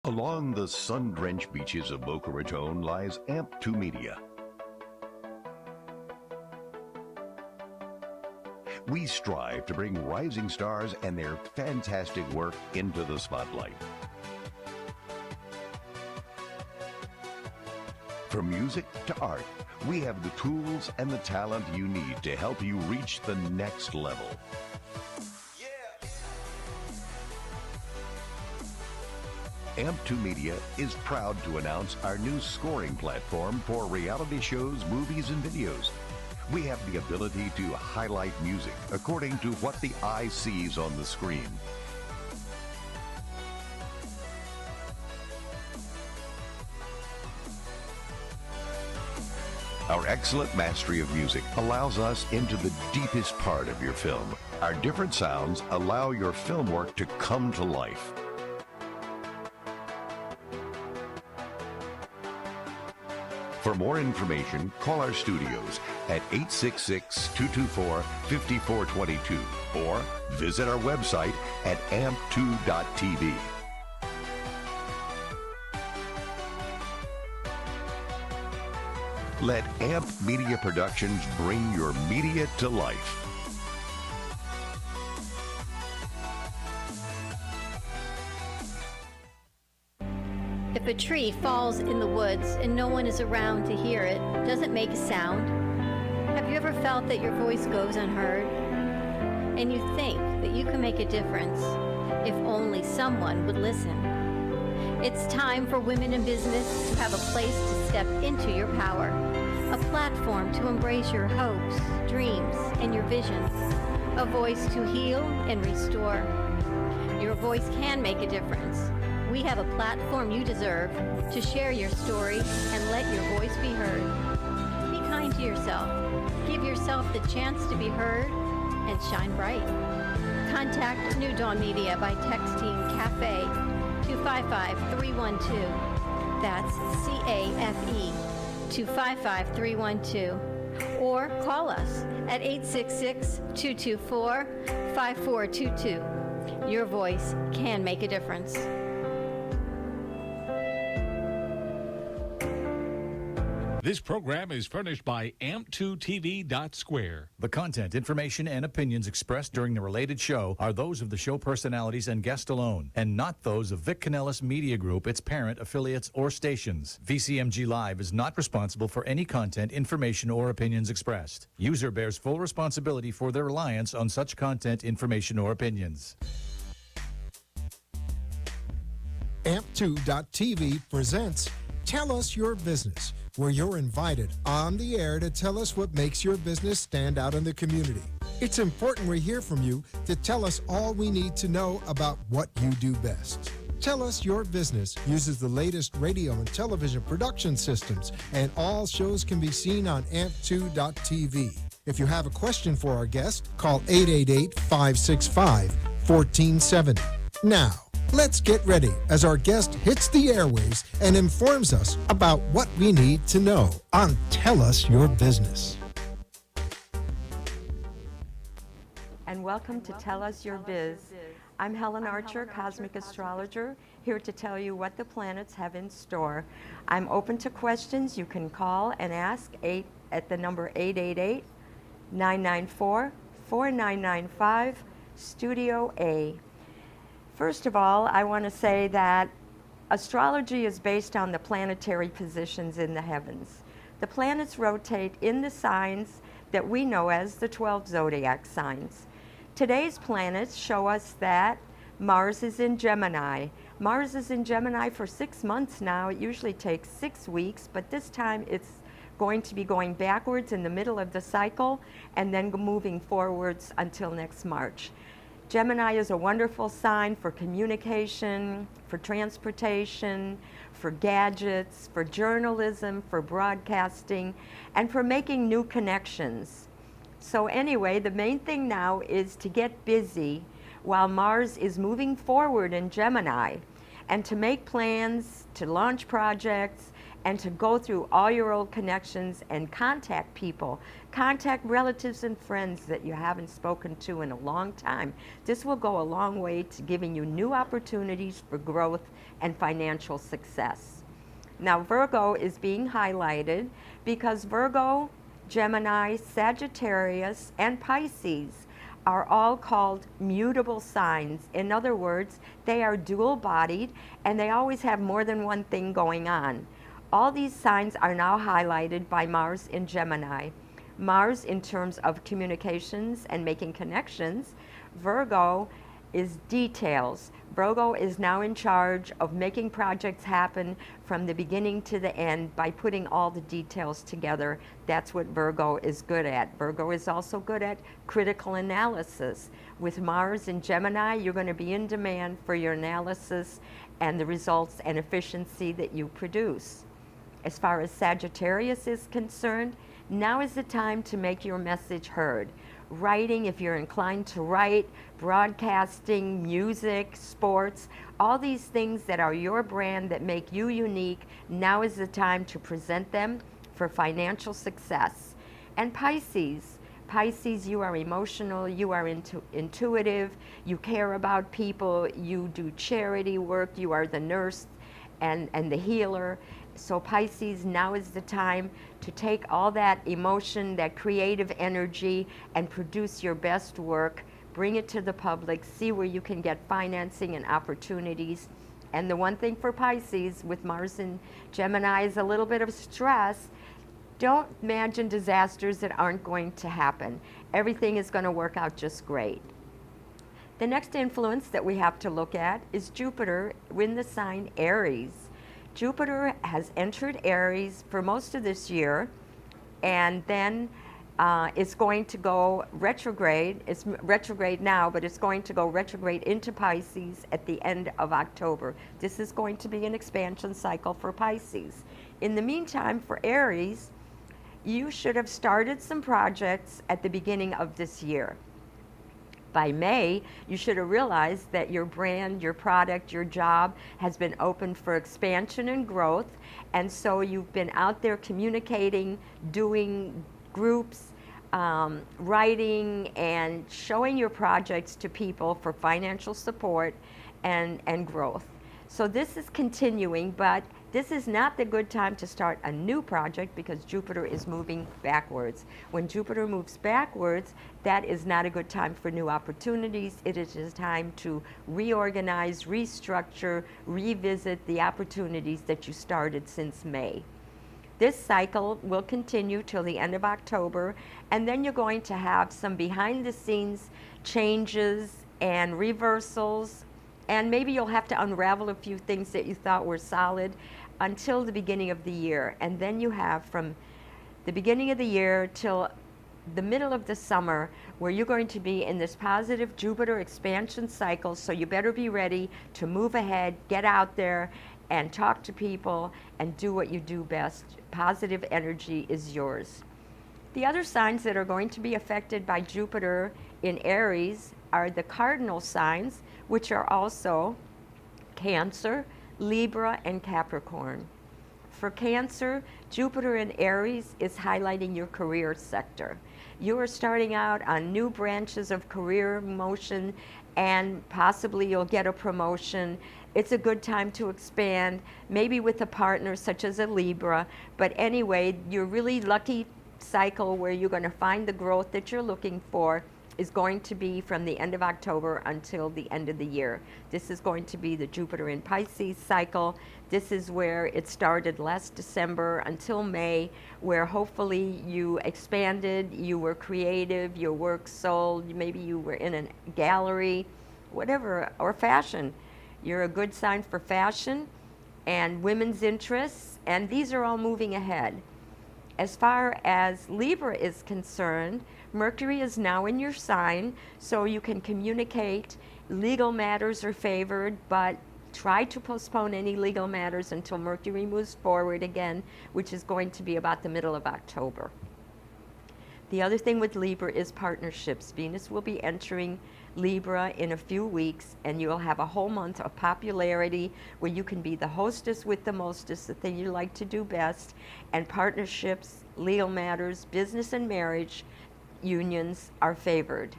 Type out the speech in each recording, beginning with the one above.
Along the sun-drenched beaches of Boca Raton lies AMP2 Media. We strive to bring rising stars and their fantastic work into the spotlight. From music to art, we have the tools and the talent you need to help you reach the next level. AMP2 Media is proud to announce our new scoring platform for reality shows, movies, and videos. We have the ability to highlight music according to what the eye sees on the screen. Our excellent mastery of music allows us into the deepest part of your film. Our different sounds allow your film work to come to life. For more information, call our studios at 866-224-5422 or visit our website at amp2.tv. Let AMP Media Productions bring your media to life. If a tree falls in the woods and no one is around to hear it, does it make a sound? Have you ever felt that your voice goes unheard? And you think that you can make a difference if only someone would listen. It's time for women in business to have a place to step into your power, a platform to embrace your hopes, dreams, and your visions, a voice to heal and restore. Your voice can make a difference. We have a platform you deserve to share your story and let your voice be heard. Be kind to yourself. Give yourself the chance to be heard and shine bright. Contact New Dawn Media by texting CAFE to 55312. That's CAFE to 55312. Or call us at 866-224-5422. Your voice can make a difference. This program is furnished by amp2tv.square. The content, information, and opinions expressed during the related show are those of the show personalities and guests alone, and not those of Vic Canellis Media Group, its parent, affiliates, or stations. VCMG Live is not responsible for any content, information, or opinions expressed. User bears full responsibility for their reliance on such content, information, or opinions. AMP2.tv presents Tell Us Your Business, where you're invited on the air to tell us what makes your business stand out in the community. It's important we hear from you to tell us all we need to know about what you do best. Tell Us Your Business uses the latest radio and television production systems, and all shows can be seen on amp2.tv. If you have a question for our guest, call 888-565-1470. Now, let's get ready as our guest hits the airwaves and informs us about what we need to know on Tell Us Your Business. And welcome to Tell Us Your Biz. I'm Helen Archer, Cosmic Astrologer, here to tell you what the planets have in store. I'm open to questions. You can call and ask at the number 888-994-4995, Studio A. First of all, I want to say that astrology is based on the planetary positions in the heavens. The planets rotate in the signs that we know as the 12 zodiac signs. Today's planets show us that Mars is in Gemini. Mars is in Gemini for 6 months now. It usually takes 6 weeks, but this time it's going to be going backwards in the middle of the cycle and then moving forwards until next March. Gemini is a wonderful sign for communication, for transportation, for gadgets, for journalism, for broadcasting, and for making new connections. So anyway, the main thing now is to get busy while Mars is moving forward in Gemini, and to make plans, to launch projects, and to go through all your old connections and contact people. Contact relatives and friends that you haven't spoken to in a long time. This will go a long way to giving you new opportunities for growth and financial success. Now, Virgo is being highlighted because Virgo, Gemini, Sagittarius, and Pisces are all called mutable signs. In other words, they are dual-bodied and they always have more than one thing going on. All these signs are now highlighted by Mars in Gemini. Mars in terms of communications and making connections. Virgo is details. Virgo is now in charge of making projects happen from the beginning to the end by putting all the details together. That's what Virgo is good at. Virgo is also good at critical analysis. With Mars in Gemini, you're going to be in demand for your analysis and the results and efficiency that you produce. As far as Sagittarius is concerned, now is the time to make your message heard. Writing, if you're inclined to write, broadcasting, music, sports, all these things that are your brand that make you unique, now is the time to present them for financial success. And Pisces, you are emotional, you are intuitive, you care about people, you do charity work, you are the nurse and the healer. So Pisces, now is the time to take all that emotion, that creative energy, and produce your best work, bring it to the public, see where you can get financing and opportunities. And the one thing for Pisces with Mars in Gemini is a little bit of stress. Don't imagine disasters that aren't going to happen. Everything is going to work out just great. The next influence that we have to look at is Jupiter in the sign Aries. Jupiter has entered Aries for most of this year, and then it's going to go retrograde. It's retrograde now, but it's going to go retrograde into Pisces at the end of October. This is going to be an expansion cycle for Pisces. In the meantime, for Aries, you should have started some projects at the beginning of this year. By May, you should have realized that your brand, your product, your job has been open for expansion and growth, and so you've been out there communicating, doing groups, writing, and showing your projects to people for financial support and growth. So this is continuing, but this is not the good time to start a new project because Jupiter is moving backwards. When Jupiter moves backwards, that is not a good time for new opportunities. It is a time to reorganize, restructure, revisit the opportunities that you started since May. This cycle will continue till the end of October, and then you're going to have some behind-the-scenes changes and reversals, and maybe you'll have to unravel a few things that you thought were solid until the beginning of the year. And then you have from the beginning of the year till the middle of the summer where you're going to be in this positive Jupiter expansion cycle, so you better be ready to move ahead, get out there, and talk to people and do what you do best. Positive energy is yours. The other signs that are going to be affected by Jupiter in Aries are the cardinal signs, which are also Cancer, Libra, and Capricorn. For Cancer, Jupiter in Aries is highlighting your career sector. You are starting out on new branches of career motion, and possibly you'll get a promotion. It's a good time to expand, maybe with a partner such as a Libra, but anyway, your really lucky cycle where you're going to find the growth that you're looking for is going to be from the end of October until the end of the year. This is going to be the Jupiter in Pisces cycle. This is where it started last December until May, where hopefully you expanded, you were creative, your work sold, maybe you were in a gallery, whatever, or fashion. You're a good sign for fashion and women's interests, and these are all moving ahead. As far as Libra is concerned, Mercury is now in your sign, so you can communicate. Legal matters are favored, but try to postpone any legal matters until Mercury moves forward again, which is going to be about the middle of October. The other thing with Libra is partnerships. Venus will be entering Libra in a few weeks, and you'll have a whole month of popularity where you can be the hostess with the mostest, the thing you like to do best, and partnerships, legal matters, business and marriage unions are favored.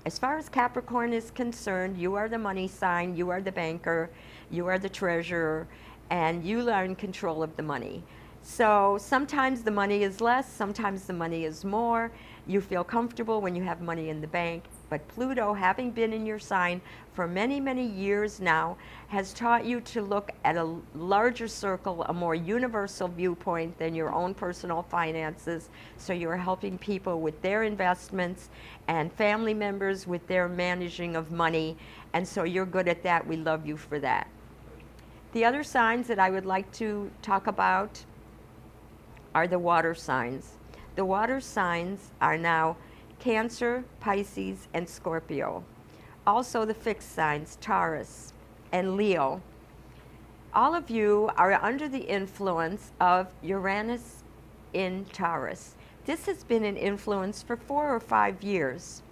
As far as Capricorn is concerned, you are the money sign, you are the banker, you are the treasurer, and you are in control of the money. So sometimes the money is less, sometimes the money is more. You feel comfortable when you have money in the bank. But Pluto, having been in your sign for many, many years now, has taught you to look at a larger circle, a more universal viewpoint than your own personal finances. So you're helping people with their investments and family members with their managing of money. And so you're good at that. We love you for that. The other signs that I would like to talk about are the water signs. The water signs are now Cancer, Pisces, and Scorpio. Also the fixed signs, Taurus and Leo. All of you are under the influence of Uranus in Taurus. This has been an influence for 4 or 5 years.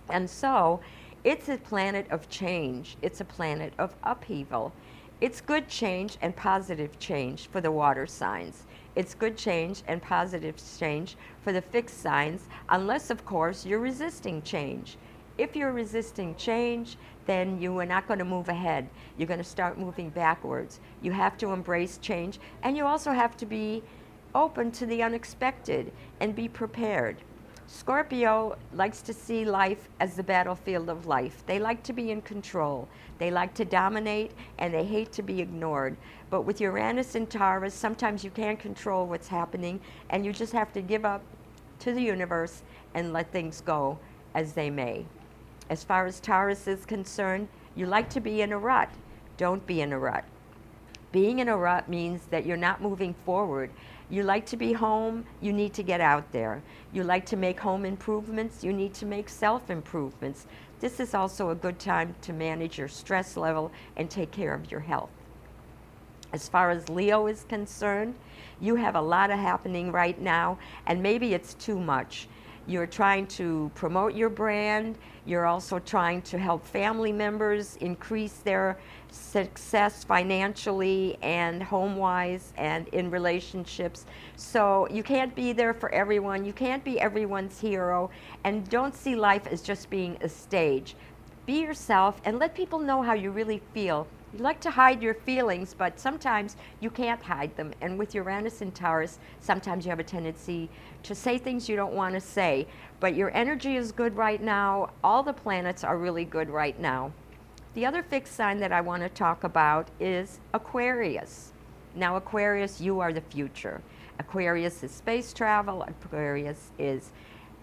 And so it's a planet of change. It's a planet of upheaval. It's good change and positive change for the water signs. It's good change and positive change for the fixed signs, unless, of course, you're resisting change. If you're resisting change, then you are not going to move ahead. You're going to start moving backwards. You have to embrace change, and you also have to be open to the unexpected and be prepared. Scorpio likes to see life as the battlefield of life. They like to be in control. They like to dominate, and they hate to be ignored. But with Uranus and Taurus, sometimes you can't control what's happening, and you just have to give up to the universe and let things go as they may. As far as Taurus is concerned, you like to be in a rut. Don't be in a rut. Being in a rut means that you're not moving forward. You like to be home, you need to get out there. You like to make home improvements, you need to make self-improvements. This is also a good time to manage your stress level and take care of your health. As far as Leo is concerned, you have a lot of happening right now, and maybe it's too much. You're trying to promote your brand. You're also trying to help family members increase their success financially and home-wise and in relationships. So you can't be there for everyone. You can't be everyone's hero. And don't see life as just being a stage. Be yourself and let people know how you really feel. You like to hide your feelings, but sometimes you can't hide them. And with Uranus and Taurus, sometimes you have a tendency to say things you don't want to say. But your energy is good right now. All the planets are really good right now. The other fixed sign that I want to talk about is Aquarius. Now, Aquarius, you are the future. Aquarius is space travel. Aquarius is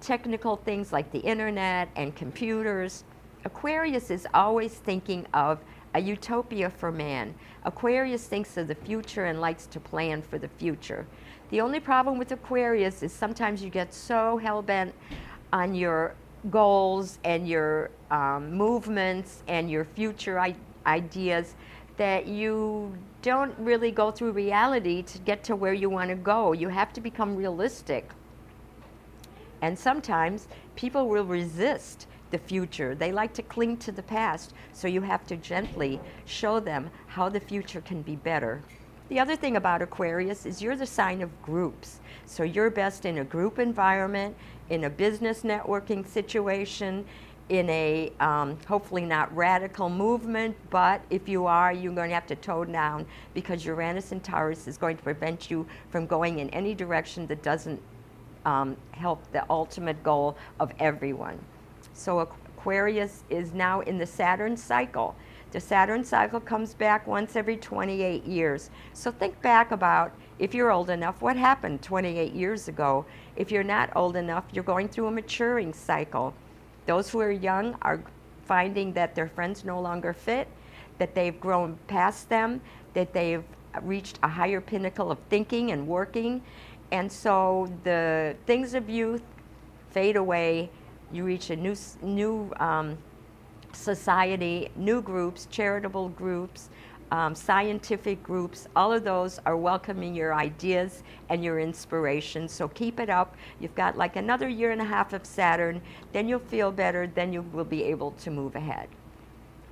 technical things like the internet and computers. Aquarius is always thinking of a utopia for man. Aquarius thinks of the future and likes to plan for the future. The only problem with Aquarius is sometimes you get so hell-bent on your goals and your movements and your future ideas that you don't really go through reality to get to where you want to go. You have to become realistic. And sometimes people will resist the future. They like to cling to the past, so you have to gently show them how the future can be better. The other thing about Aquarius is you're the sign of groups. So you're best in a group environment, in a business networking situation, in a hopefully not radical movement, but if you are, you're going to have to tone down because Uranus and Taurus is going to prevent you from going in any direction that doesn't help the ultimate goal of everyone. So Aquarius is now in the Saturn cycle. The Saturn cycle comes back once every 28 years. So think back about, if you're old enough, what happened 28 years ago? If you're not old enough, you're going through a maturing cycle. Those who are young are finding that their friends no longer fit, that they've grown past them, that they've reached a higher pinnacle of thinking and working. And so the things of youth fade away. You reach a new society, new groups, charitable groups, scientific groups, all of those are welcoming your ideas and your inspiration. So keep it up. You've got like another year and a half of Saturn, then you'll feel better, then you will be able to move ahead.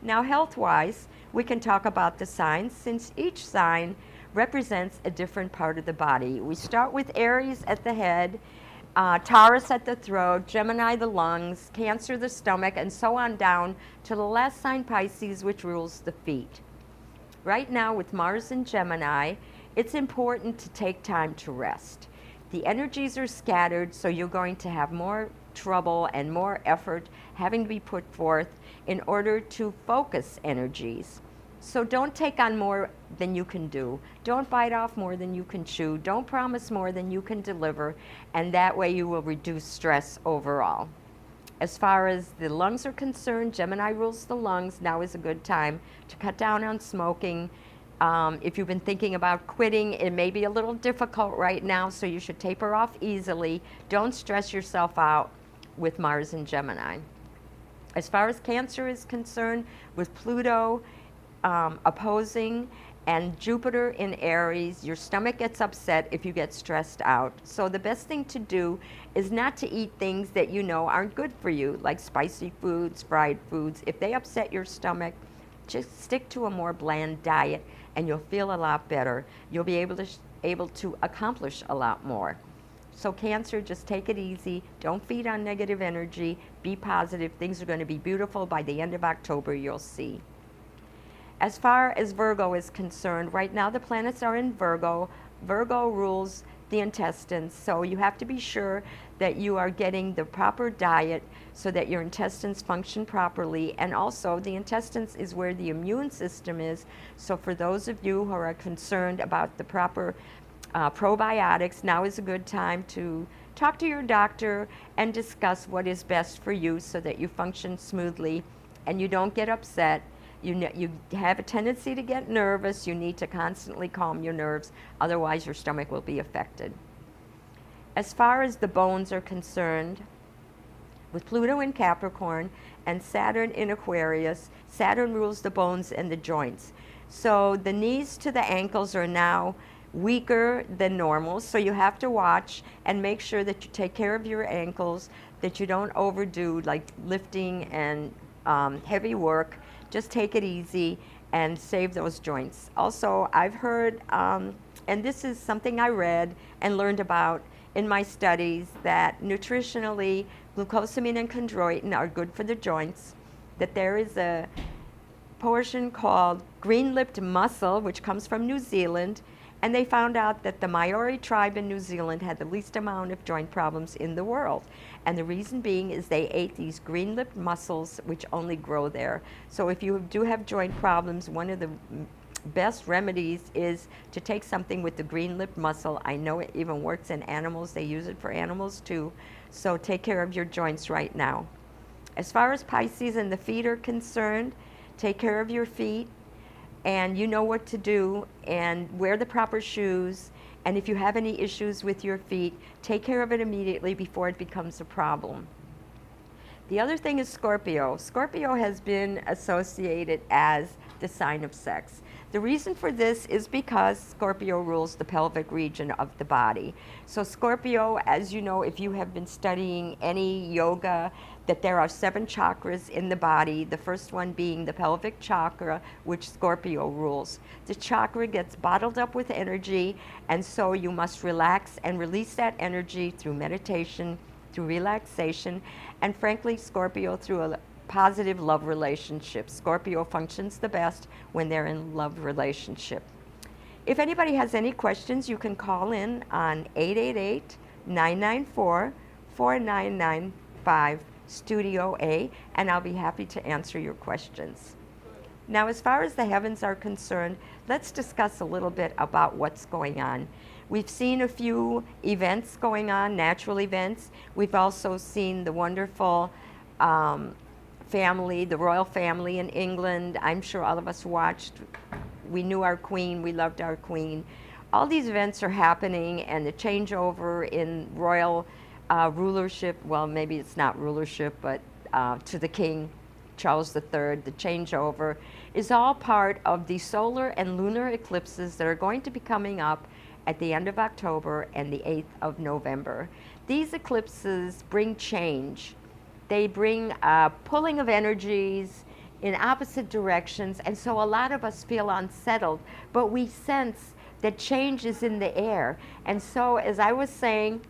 Now health-wise, we can talk about the signs since each sign represents a different part of the body. We start with Aries at the head, Taurus at the throat, Gemini the lungs, Cancer the stomach, and so on down to the last sign, Pisces, which rules the feet. Right now with Mars in Gemini, it's important to take time to rest. The energies are scattered, so you're going to have more trouble and more effort having to be put forth in order to focus energies. So don't take on more than you can do. Don't bite off more than you can chew. Don't promise more than you can deliver, and that way you will reduce stress overall. As far as the lungs are concerned, Gemini rules the lungs. Now is a good time to cut down on smoking. If you've been thinking about quitting, it may be a little difficult right now, so you should taper off easily. Don't stress yourself out with Mars and Gemini. As far as Cancer is concerned, with Pluto opposing and Jupiter in Aries, your stomach gets upset if you get stressed out. So the best thing to do is not to eat things that you know aren't good for you, like spicy foods, fried foods. If they upset your stomach, just stick to a more bland diet and you'll feel a lot better. You'll be able to accomplish a lot more. So Cancer, just take it easy. Don't feed on negative energy. Be positive. Things are going to be beautiful. By the end of October, you'll see. As far as Virgo is concerned, right now the planets are in Virgo. Virgo rules the intestines, so you have to be sure that you are getting the proper diet so that your intestines function properly. And also the intestines is where the immune system is. So for those of you who are concerned about the proper probiotics, now is a good time to talk to your doctor and discuss what is best for you so that you function smoothly and you don't get upset. You have a tendency to get nervous. You need to constantly calm your nerves, otherwise your stomach will be affected. As far as the bones are concerned, with Pluto in Capricorn and Saturn in Aquarius, Saturn rules the bones and the joints. So the knees to the ankles are now weaker than normal, so you have to watch and make sure that you take care of your ankles, that you don't overdo like lifting and heavy work. Just take it easy and save those joints. Also, I've heard, and this is something I read and learned about in my studies, that nutritionally glucosamine and chondroitin are good for the joints, that there is a portion called green-lipped mussel, which comes from New Zealand, and they found out that the Maori tribe in New Zealand had the least amount of joint problems in the world. And the reason being is they ate these green-lipped mussels, which only grow there. So if you do have joint problems, one of the best remedies is to take something with the green-lipped mussel. I know it even works in animals. They use it for animals too. So take care of your joints right now. As far as Pisces and the feet are concerned, take care of your feet. And you know what to do, and wear the proper shoes. And if you have any issues with your feet, take care of it immediately before it becomes a problem. The other thing is Scorpio. Scorpio has been associated as the sign of sex. The reason for this is because Scorpio rules the pelvic region of the body. So Scorpio, as you know, if you have been studying any yoga, that there are 7 chakras in the body, the first one being the pelvic chakra, which Scorpio rules. The chakra gets bottled up with energy, and so you must relax and release that energy through meditation, through relaxation, and frankly, Scorpio, through a positive love relationship. Scorpio functions the best when they're in love relationship. If anybody has any questions, you can call in on 888-994-4995. Studio A, and I'll be happy to answer your questions. Now, as far as the heavens are concerned, let's discuss a little bit about what's going on. We've seen a few events going on, natural events. We've also seen the wonderful family, the royal family in England. I'm sure all of us watched. We knew our queen, we loved our queen. All these events are happening, and the changeover in royal rulership, well, maybe it's not rulership, but to the king, Charles III, the changeover, is all part of the solar and lunar eclipses that are going to be coming up at the end of October and the 8th of November. These eclipses bring change. They bring pulling of energies in opposite directions, and so a lot of us feel unsettled, but we sense that change is in the air. And so, as I was saying,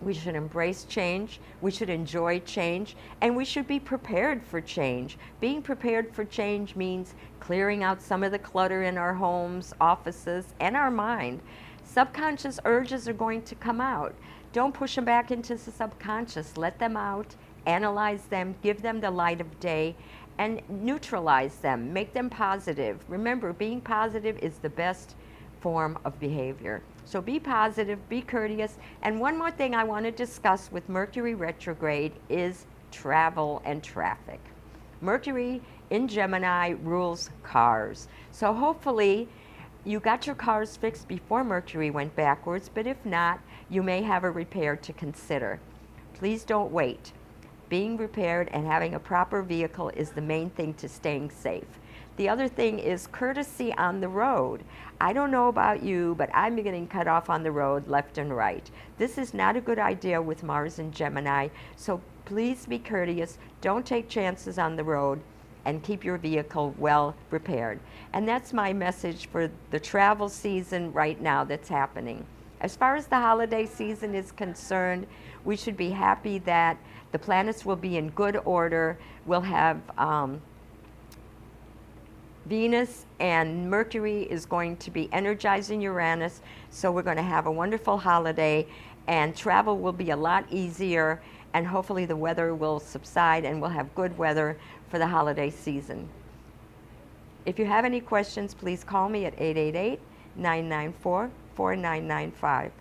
we should embrace change, we should enjoy change, and we should be prepared for change. Being prepared for change means clearing out some of the clutter in our homes, offices, and our mind. Subconscious urges are going to come out. Don't push them back into the subconscious. Let them out, analyze them, give them the light of day, and neutralize them. Make them positive. Remember, being positive is the best form of behavior. So be positive, be courteous. And one more thing I want to discuss with Mercury retrograde is travel and traffic. Mercury in Gemini rules cars. So hopefully you got your cars fixed before Mercury went backwards, but if not, you may have a repair to consider. Please don't wait. Being repaired and having a proper vehicle is the main thing to staying safe. The other thing is courtesy on the road. I don't know about you, but I'm getting cut off on the road left and right. This is not a good idea with Mars and Gemini, so please be courteous. Don't take chances on the road, and keep your vehicle well repaired. And that's my message for the travel season right now that's happening. As far as the holiday season is concerned, we should be happy that the planets will be in good order. We'll have Venus and Mercury is going to be energizing Uranus, so we're going to have a wonderful holiday, and travel will be a lot easier, and hopefully the weather will subside and we'll have good weather for the holiday season. If you have any questions, please call me at 888-994-4995.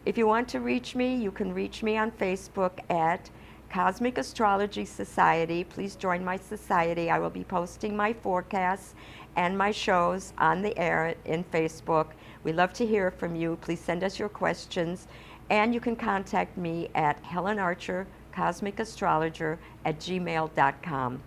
If you want to reach me, you can reach me on Facebook at Cosmic Astrology Society. Please join my society. I will be posting my forecasts and my shows on the air in Facebook. We love to hear from you. Please send us your questions. And you can contact me at Helen Archer, Cosmic Astrologer @gmail.com.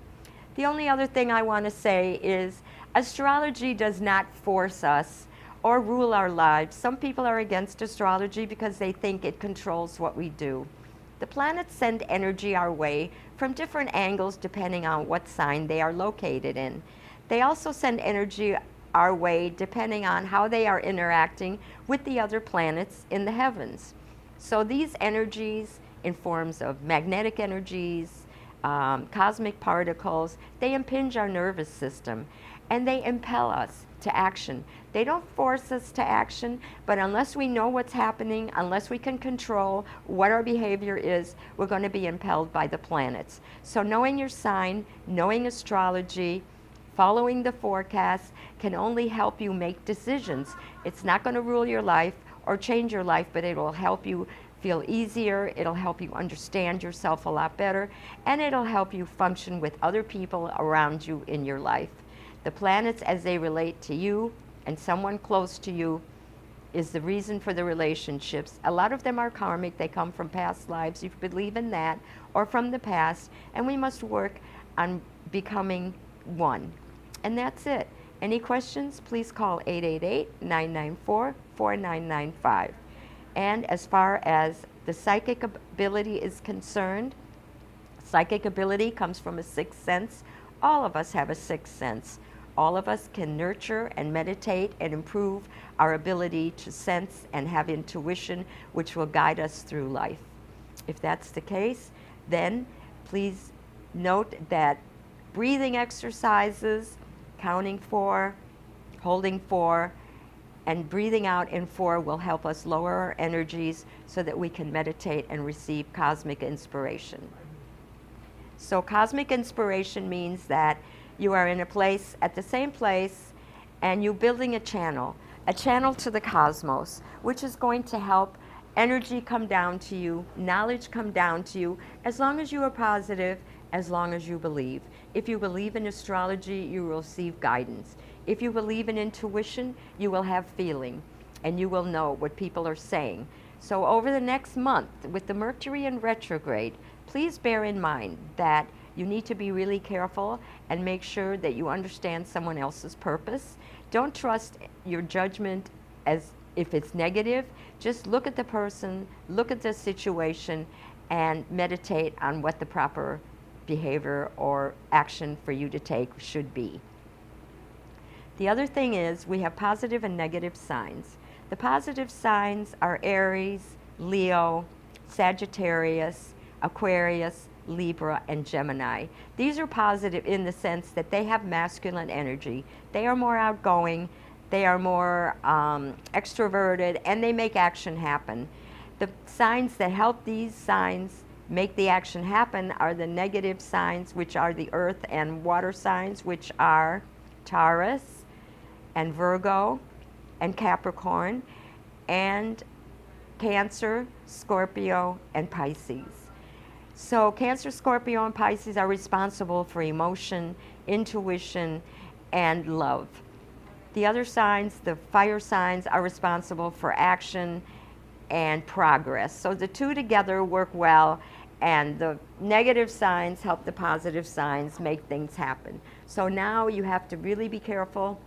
The only other thing I want to say is astrology does not force us or rule our lives. Some people are against astrology because they think it controls what we do. The planets send energy our way from different angles depending on what sign they are located in. They also send energy our way depending on how they are interacting with the other planets in the heavens. So these energies, in forms of magnetic energies, cosmic particles, they impinge our nervous system and they impel us to action. They don't force us to action, but unless we know what's happening, unless we can control what our behavior is, we're going to be impelled by the planets. So knowing your sign, knowing astrology, following the forecast can only help you make decisions. It's not going to rule your life or change your life, but it will help you feel easier, it'll help you understand yourself a lot better, and it'll help you function with other people around you in your life. The planets, as they relate to you and someone close to you, is the reason for the relationships. A lot of them are karmic. They come from past lives. You believe in that, or from the past, and we must work on becoming one. And that's it. Any questions, please call 888-994-4995. And as far as the psychic ability is concerned, psychic ability comes from a sixth sense. All of us have a sixth sense. All of us can nurture and meditate and improve our ability to sense and have intuition, which will guide us through life. If that's the case, then please note that breathing exercises, counting 4, holding 4, and breathing out in 4 will help us lower our energies so that we can meditate and receive cosmic inspiration. So cosmic inspiration means that you are in a place, at the same place, and you're building a channel to the cosmos, which is going to help energy come down to you, knowledge come down to you, as long as you are positive, as long as you believe. If you believe in astrology, you will receive guidance. If you believe in intuition, you will have feeling, and you will know what people are saying. So over the next month, with the Mercury in retrograde, please bear in mind that You need to be really careful and make sure that you understand someone else's purpose. Don't trust your judgment as if it's negative. Just look at the person, look at the situation, and meditate on what the proper behavior or action for you to take should be. The other thing is we have positive and negative signs. The positive signs are Aries, Leo, Sagittarius, Aquarius, Libra, and Gemini. These are positive in the sense that they have masculine energy. They are more outgoing, they are more extroverted, and they make action happen. The signs that help these signs make the action happen are the negative signs, which are the earth and water signs, which are Taurus and Virgo and Capricorn, and Cancer, Scorpio, and Pisces. So Cancer, Scorpio, and Pisces are responsible for emotion, intuition, and love. The other signs, the fire signs, are responsible for action and progress. So the two together work well, and the negative signs help the positive signs make things happen. So now you have to really be careful.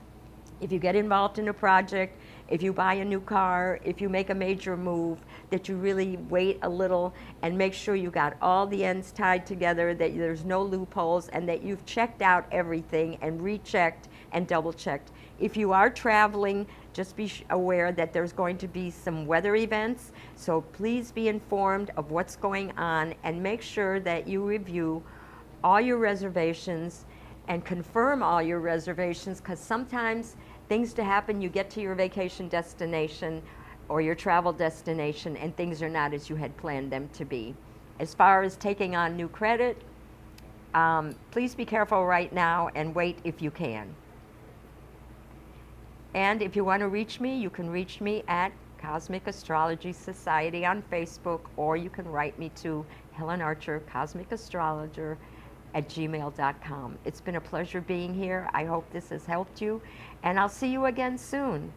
If you get involved in a project, if you buy a new car, if you make a major move, that you really wait a little and make sure you got all the ends tied together, that there's no loopholes, and that you've checked out everything and rechecked and double-checked. If you are traveling, just be aware that there's going to be some weather events, so please be informed of what's going on and make sure that you review all your reservations and confirm all your reservations, because sometimes things to happen, you get to your vacation destination or your travel destination and things are not as you had planned them to be. As far as taking on new credit, please be careful right now and wait if you can. And if you want to reach me, you can reach me at Cosmic Astrology Society on Facebook, or you can write me to Helen Archer, Cosmic Astrologer, @gmail.com. It's been a pleasure being here. I hope this has helped you, and I'll see you again soon.